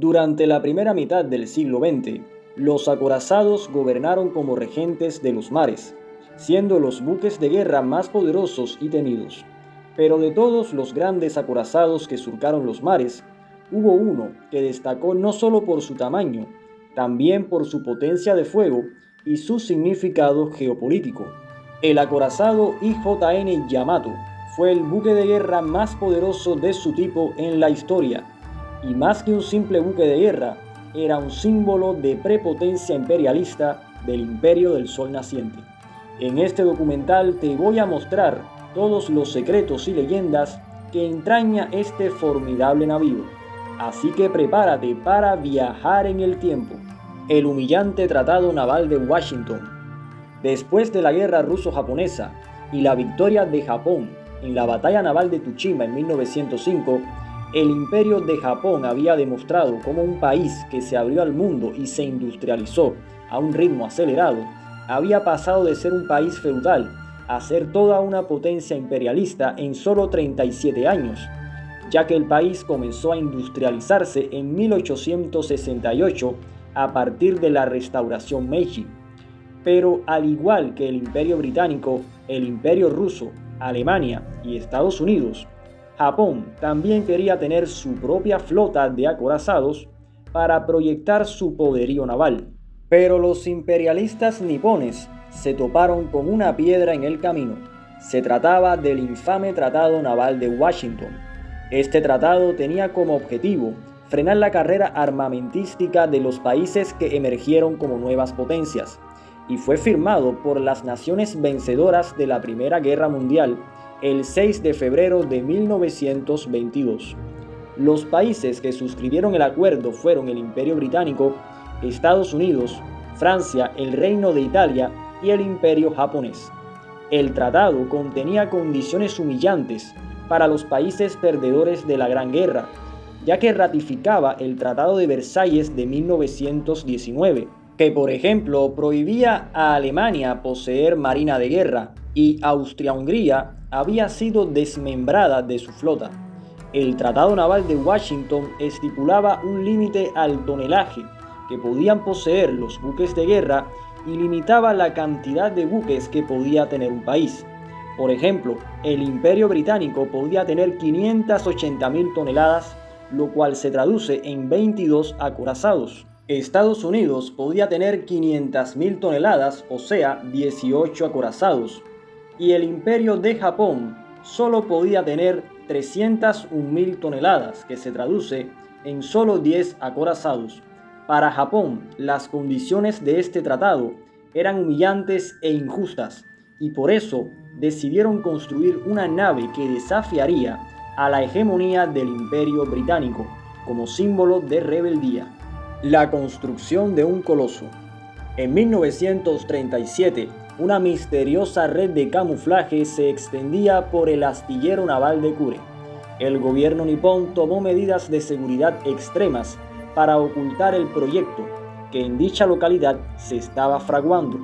Durante la primera mitad del siglo XX, los acorazados gobernaron como regentes de los mares, siendo los buques de guerra más poderosos y temidos. Pero de todos los grandes acorazados que surcaron los mares, hubo uno que destacó no solo por su tamaño, también por su potencia de fuego y su significado geopolítico. El acorazado IJN Yamato fue el buque de guerra más poderoso de su tipo en la historia, y más que un simple buque de guerra, era un símbolo de prepotencia imperialista del Imperio del Sol Naciente. En este documental te voy a mostrar todos los secretos y leyendas que entraña este formidable navío. Así que prepárate para viajar en el tiempo. El humillante Tratado Naval de Washington. Después de la guerra ruso-japonesa y la victoria de Japón en la batalla naval de Tsushima en 1905, el Imperio de Japón había demostrado cómo un país que se abrió al mundo y se industrializó a un ritmo acelerado, había pasado de ser un país feudal a ser toda una potencia imperialista en solo 37 años, ya que el país comenzó a industrializarse en 1868 a partir de la restauración Meiji. Pero al igual que el Imperio Británico, el Imperio Ruso, Alemania y Estados Unidos, Japón también quería tener su propia flota de acorazados para proyectar su poderío naval. Pero los imperialistas nipones se toparon con una piedra en el camino. Se trataba del infame Tratado Naval de Washington. Este tratado tenía como objetivo frenar la carrera armamentística de los países que emergieron como nuevas potencias, y fue firmado por las naciones vencedoras de la Primera Guerra Mundial el 6 de febrero de 1922. Los países que suscribieron el acuerdo fueron el Imperio Británico, Estados Unidos, Francia, el Reino de Italia y el Imperio Japonés. El tratado contenía condiciones humillantes para los países perdedores de la Gran Guerra, ya que ratificaba el Tratado de Versalles de 1919, que por ejemplo prohibía a Alemania poseer marina de guerra, y Austria-Hungría había sido desmembrada de su flota. El Tratado Naval de Washington estipulaba un límite al tonelaje que podían poseer los buques de guerra y limitaba la cantidad de buques que podía tener un país. Por ejemplo, el Imperio Británico podía tener 580.000 toneladas, lo cual se traduce en 22 acorazados. Estados Unidos podía tener 500.000 toneladas, o sea, 18 acorazados. Y el Imperio de Japón solo podía tener 301.000 toneladas, que se traduce en solo 10 acorazados. Para Japón, las condiciones de este tratado eran humillantes e injustas, y por eso decidieron construir una nave que desafiaría a la hegemonía del Imperio Británico como símbolo de rebeldía. La construcción de un coloso. En 1937, una misteriosa red de camuflaje se extendía por el astillero naval de Kure. El gobierno nipón tomó medidas de seguridad extremas para ocultar el proyecto, que en dicha localidad se estaba fraguando.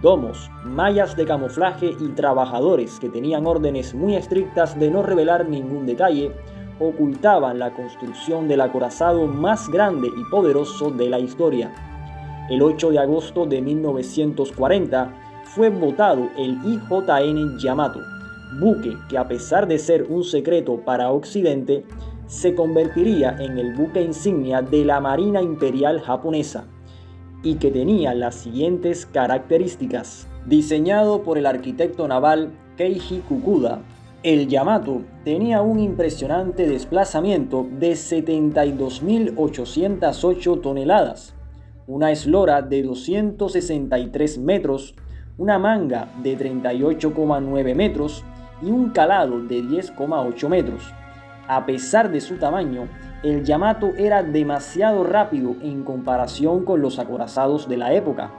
Domos, mallas de camuflaje y trabajadores que tenían órdenes muy estrictas de no revelar ningún detalle ocultaban la construcción del acorazado más grande y poderoso de la historia. El 8 de agosto de 1940 fue botado el IJN Yamato, buque que, a pesar de ser un secreto para Occidente, se convertiría en el buque insignia de la Marina Imperial japonesa, y que tenía las siguientes características. Diseñado por el arquitecto naval Keiji Kukuda, el Yamato tenía un impresionante desplazamiento de 72.808 toneladas, una eslora de 263 metros, una manga de 38,9 metros y un calado de 10,8 metros. A pesar de su tamaño, el Yamato era demasiado rápido en comparación con los acorazados de la época.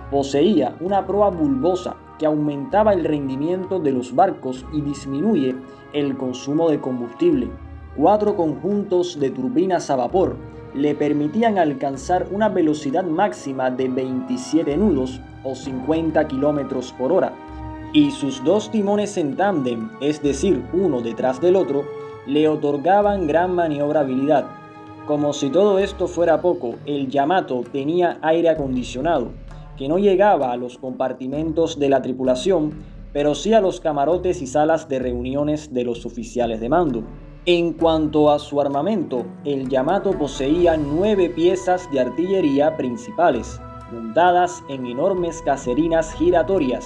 Poseía una proa bulbosa que aumentaba el rendimiento de los barcos y disminuye el consumo de combustible. 4 conjuntos de turbinas a vapor le permitían alcanzar una velocidad máxima de 27 nudos o 50 km por hora. Y sus 2 timones en tándem, es decir, uno detrás del otro, le otorgaban gran maniobrabilidad. Como si todo esto fuera poco, el Yamato tenía aire acondicionado, que no llegaba a los compartimentos de la tripulación, pero sí a los camarotes y salas de reuniones de los oficiales de mando. En cuanto a su armamento, el Yamato poseía 9 piezas de artillería principales, montadas en enormes caserinas giratorias,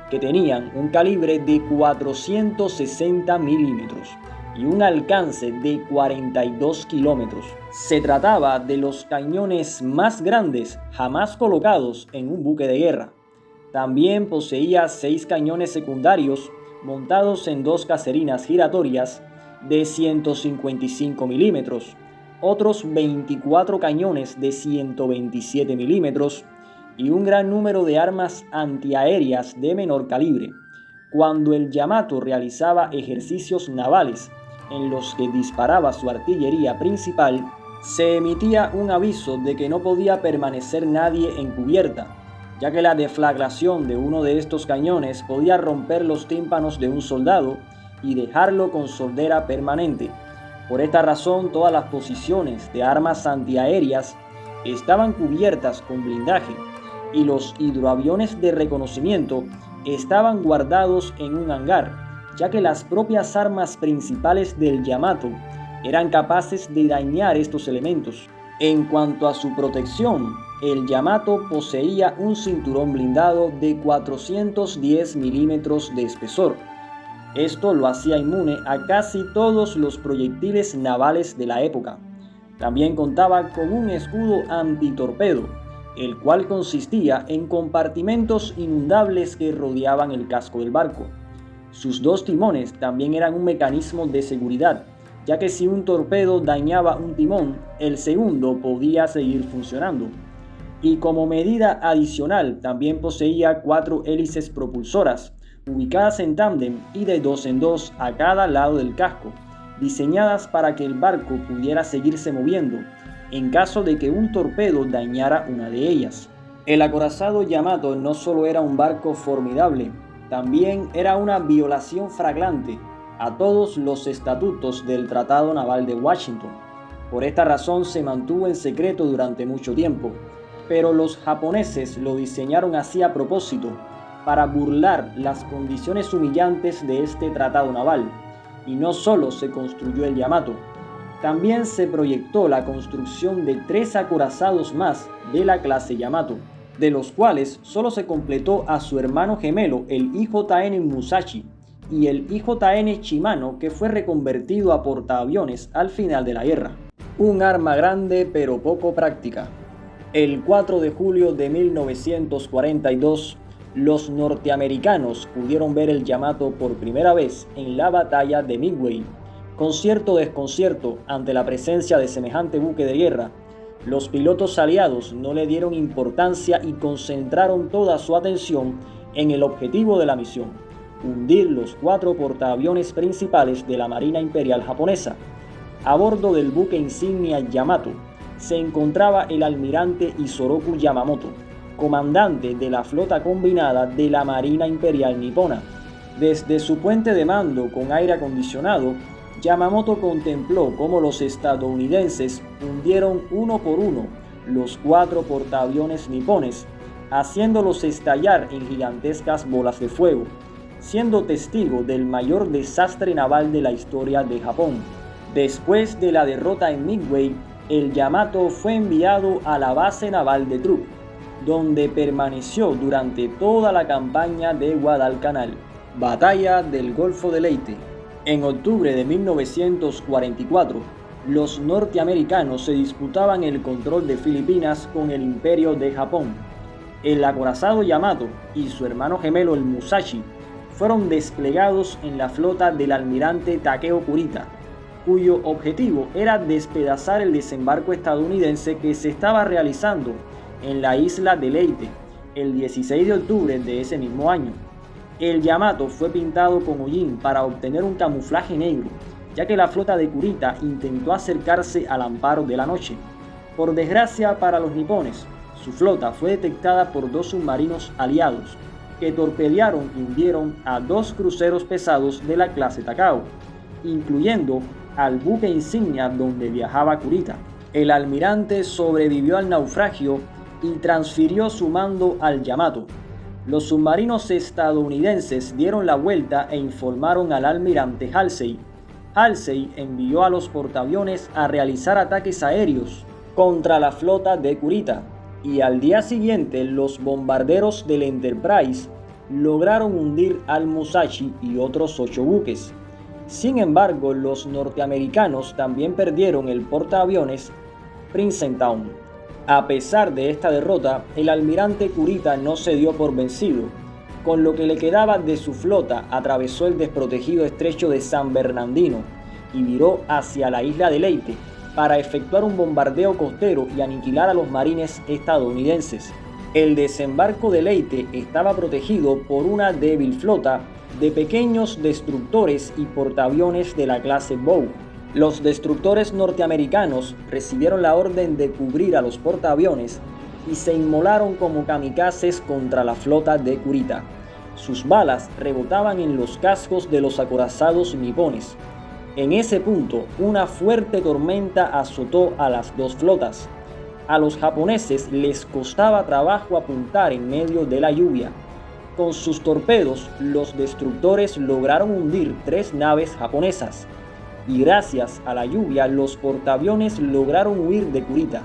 que tenían un calibre de 460 milímetros y un alcance de 42 kilómetros. Se trataba de los cañones más grandes jamás colocados en un buque de guerra. También poseía 6 cañones secundarios montados en 2 caserinas giratorias de 155 milímetros, otros 24 cañones de 127 milímetros y un gran número de armas antiaéreas de menor calibre. Cuando el Yamato realizaba ejercicios navales en los que disparaba su artillería principal, se emitía un aviso de que no podía permanecer nadie en cubierta, ya que la deflagración de uno de estos cañones podía romper los tímpanos de un soldado y dejarlo con sordera permanente. Por esta razón, todas las posiciones de armas antiaéreas estaban cubiertas con blindaje y los hidroaviones de reconocimiento estaban guardados en un hangar, ya que las propias armas principales del Yamato eran capaces de dañar estos elementos. En cuanto a su protección, el Yamato poseía un cinturón blindado de 410 milímetros de espesor. Esto lo hacía inmune a casi todos los proyectiles navales de la época. También contaba con un escudo antitorpedo, el cual consistía en compartimentos inundables que rodeaban el casco del barco. Sus 2 timones también eran un mecanismo de seguridad, ya que si un torpedo dañaba un timón, el segundo podía seguir funcionando. Y como medida adicional, también poseía 4 hélices propulsoras, ubicadas en tándem y de 2 en 2 a cada lado del casco, diseñadas para que el barco pudiera seguirse moviendo en caso de que un torpedo dañara una de ellas. El acorazado Yamato no solo era un barco formidable, también era una violación flagrante a todos los estatutos del Tratado Naval de Washington. Por esta razón se mantuvo en secreto durante mucho tiempo, pero los japoneses lo diseñaron así a propósito, para burlar las condiciones humillantes de este tratado naval. Y no solo se construyó el Yamato, también se proyectó la construcción de 3 acorazados más de la clase Yamato, de los cuales solo se completó a su hermano gemelo, el IJN Musashi, y el IJN Shimano, que fue reconvertido a portaaviones al final de la guerra. Un arma grande pero poco práctica. El 4 de julio de 1942, los norteamericanos pudieron ver el Yamato por primera vez en la batalla de Midway. Con cierto desconcierto ante la presencia de semejante buque de guerra, los pilotos aliados no le dieron importancia y concentraron toda su atención en el objetivo de la misión: hundir los 4 portaaviones principales de la Marina Imperial japonesa. A bordo del buque insignia Yamato se encontraba el almirante Isoroku Yamamoto, comandante de la flota combinada de la Marina Imperial Nipona. Desde su puente de mando con aire acondicionado, Yamamoto contempló cómo los estadounidenses hundieron uno por uno los 4 portaaviones nipones, haciéndolos estallar en gigantescas bolas de fuego, siendo testigo del mayor desastre naval de la historia de Japón. Después de la derrota en Midway, el Yamato fue enviado a la base naval de Truk, donde permaneció durante toda la campaña de Guadalcanal. Batalla del Golfo de Leyte. En octubre de 1944, los norteamericanos se disputaban el control de Filipinas con el Imperio de Japón. El acorazado Yamato y su hermano gemelo el Musashi fueron desplegados en la flota del almirante Takeo Kurita, cuyo objetivo era despedazar el desembarco estadounidense que se estaba realizando en la isla de Leyte el 16 de octubre de ese mismo año. El Yamato fue pintado con hollín para obtener un camuflaje negro, ya que la flota de Kurita intentó acercarse al amparo de la noche. Por desgracia para los nipones, su flota fue detectada por 2 submarinos aliados, que torpedearon y hundieron a 2 cruceros pesados de la clase Takao, incluyendo al buque insignia donde viajaba Kurita. El almirante sobrevivió al naufragio y transfirió su mando al Yamato. Los submarinos estadounidenses dieron la vuelta e informaron al almirante Halsey. Halsey envió a los portaaviones a realizar ataques aéreos contra la flota de Kurita, y al día siguiente los bombarderos del Enterprise lograron hundir al Musashi y otros 8 buques. Sin embargo, los norteamericanos también perdieron el portaaviones Princeton. A pesar de esta derrota, el almirante Kurita no se dio por vencido. Con lo que le quedaba de su flota, atravesó el desprotegido estrecho de San Bernardino y viró hacia la isla de Leyte para efectuar un bombardeo costero y aniquilar a los marines estadounidenses. El desembarco de Leyte estaba protegido por una débil flota de pequeños destructores y portaaviones de la clase Bow. Los destructores norteamericanos recibieron la orden de cubrir a los portaaviones y se inmolaron como kamikazes contra la flota de Kurita. Sus balas rebotaban en los cascos de los acorazados nipones. En ese punto, una fuerte tormenta azotó a las dos flotas. A los japoneses les costaba trabajo apuntar en medio de la lluvia. Con sus torpedos, los destructores lograron hundir 3 naves japonesas, y gracias a la lluvia los portaaviones lograron huir de Kurita.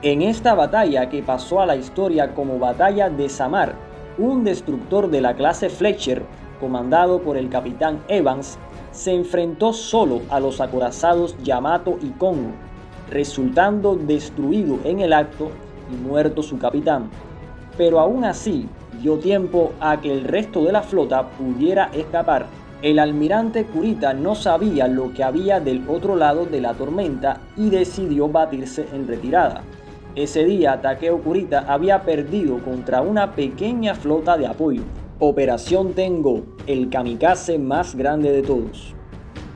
En esta batalla, que pasó a la historia como Batalla de Samar, un destructor de la clase Fletcher, comandado por el capitán Evans, se enfrentó solo a los acorazados Yamato y Kongo, resultando destruido en el acto y muerto su capitán. Pero aún así, dio tiempo a que el resto de la flota pudiera escapar. El almirante Kurita no sabía lo que había del otro lado de la tormenta y decidió batirse en retirada. Ese día, Takeo Kurita había perdido contra una pequeña flota de apoyo. Operación Tengo, el kamikaze más grande de todos.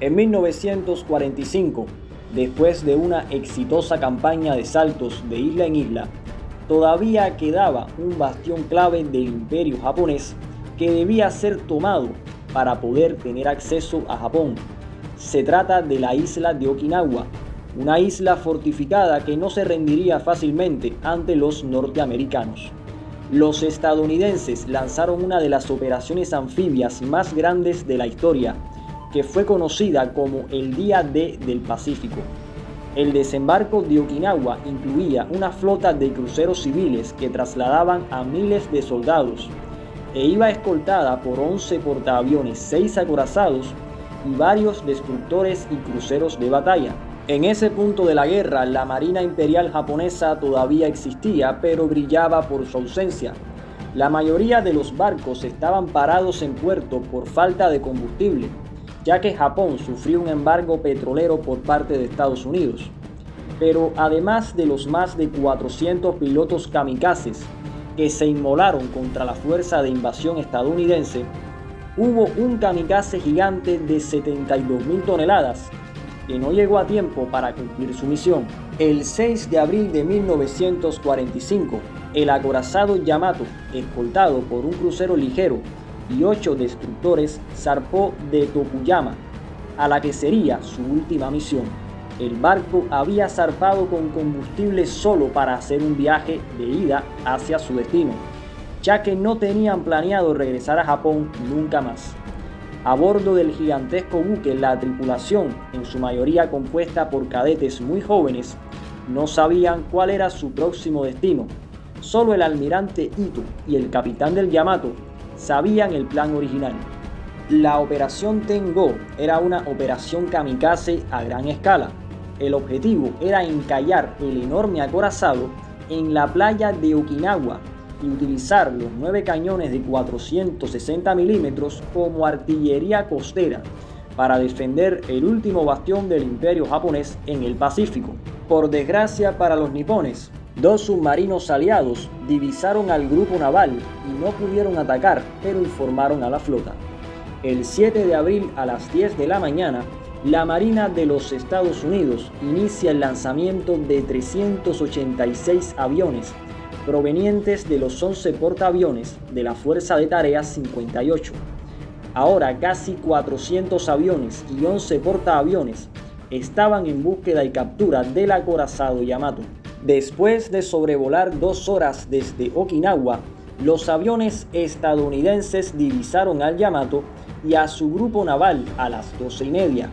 En 1945, después de una exitosa campaña de saltos de isla en isla, todavía quedaba un bastión clave del imperio japonés que debía ser tomado para poder tener acceso a Japón. Se trata de la isla de Okinawa, una isla fortificada que no se rendiría fácilmente ante los norteamericanos. Los estadounidenses lanzaron una de las operaciones anfibias más grandes de la historia, que fue conocida como el Día D del Pacífico. El desembarco de Okinawa incluía una flota de cruceros civiles que trasladaban a miles de soldados e iba escoltada por 11 portaaviones, 6 acorazados y varios destructores y cruceros de batalla. En ese punto de la guerra, la Marina Imperial japonesa todavía existía, pero brillaba por su ausencia. La mayoría de los barcos estaban parados en puerto por falta de combustible, ya que Japón sufrió un embargo petrolero por parte de Estados Unidos. Pero además de los más de 400 pilotos kamikazes que se inmolaron contra la fuerza de invasión estadounidense, hubo un kamikaze gigante de 72.000 toneladas que no llegó a tiempo para cumplir su misión. El 6 de abril de 1945, el acorazado Yamato, escoltado por un crucero ligero y 8 destructores, zarpó de Tokuyama, a la que sería su última misión. El barco había zarpado con combustible solo para hacer un viaje de ida hacia su destino, ya que no tenían planeado regresar a Japón nunca más. A bordo del gigantesco buque, la tripulación, en su mayoría compuesta por cadetes muy jóvenes, no sabían cuál era su próximo destino. Solo el almirante Ito y el capitán del Yamato sabían el plan original. La operación Tengo era una operación kamikaze a gran escala. El objetivo era encallar el enorme acorazado en la playa de Okinawa y utilizar los 9 cañones de 460 milímetros como artillería costera para defender el último bastión del imperio japonés en el Pacífico. Por desgracia para los nipones, 2 submarinos aliados divisaron al grupo naval y no pudieron atacar, pero informaron a la flota. El 7 de abril a las 10 de la mañana, la Marina de los Estados Unidos inicia el lanzamiento de 386 aviones provenientes de los 11 portaaviones de la Fuerza de Tareas 58. Ahora casi 400 aviones y 11 portaaviones estaban en búsqueda y captura del acorazado Yamato. Después de sobrevolar 2 horas desde Okinawa, los aviones estadounidenses divisaron al Yamato y a su grupo naval a las 12:30.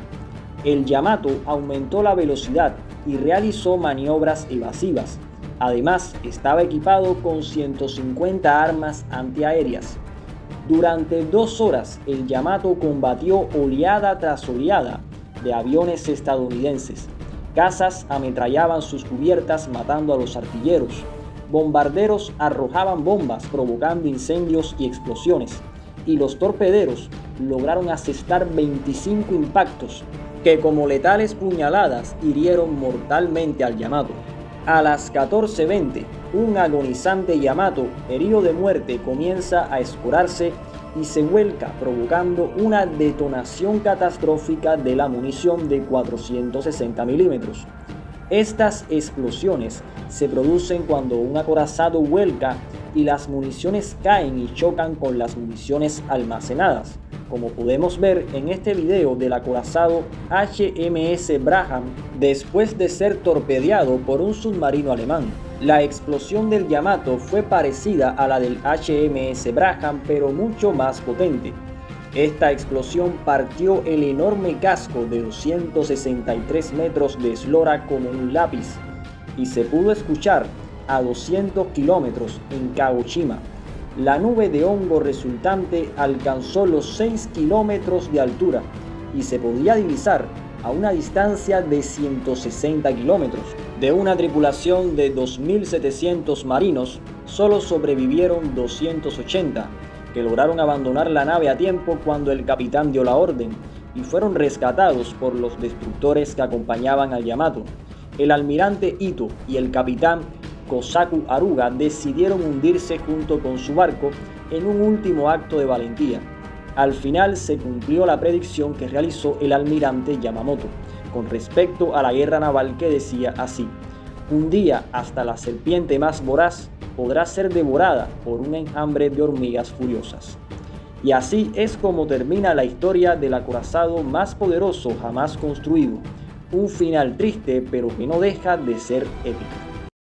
El Yamato aumentó la velocidad y realizó maniobras evasivas. Además, estaba equipado con 150 armas antiaéreas. Durante 2 horas, el Yamato combatió oleada tras oleada de aviones estadounidenses. Cazas ametrallaban sus cubiertas matando a los artilleros. Bombarderos arrojaban bombas provocando incendios y explosiones. Y los torpederos lograron asestar 25 impactos que, como letales puñaladas, hirieron mortalmente al Yamato. A las 14:20, un agonizante Yamato, herido de muerte, comienza a escorarse y se vuelca, provocando una detonación catastrófica de la munición de 460 milímetros. Estas explosiones se producen cuando un acorazado vuelca y las municiones caen y chocan con las municiones almacenadas, como podemos ver en este video del acorazado HMS Braham después de ser torpedeado por un submarino alemán. La explosión del Yamato fue parecida a la del HMS Braham, pero mucho más potente. Esta explosión partió el enorme casco de 263 metros de eslora como un lápiz y se pudo escuchar a 200 kilómetros en Kagoshima. La nube de hongo resultante alcanzó los 6 kilómetros de altura y se podía divisar a una distancia de 160 kilómetros. De una tripulación de 2.700 marinos, solo sobrevivieron 280, que lograron abandonar la nave a tiempo cuando el capitán dio la orden, y fueron rescatados por los destructores que acompañaban al Yamato. El almirante Ito y el capitán Kosaku Aruga decidieron hundirse junto con su barco en un último acto de valentía. Al final se cumplió la predicción que realizó el almirante Yamamoto con respecto a la guerra naval, que decía así: un día hasta la serpiente más voraz podrá ser devorada por un enjambre de hormigas furiosas. Y así es como termina la historia del acorazado más poderoso jamás construido. Un final triste, pero que no deja de ser épico.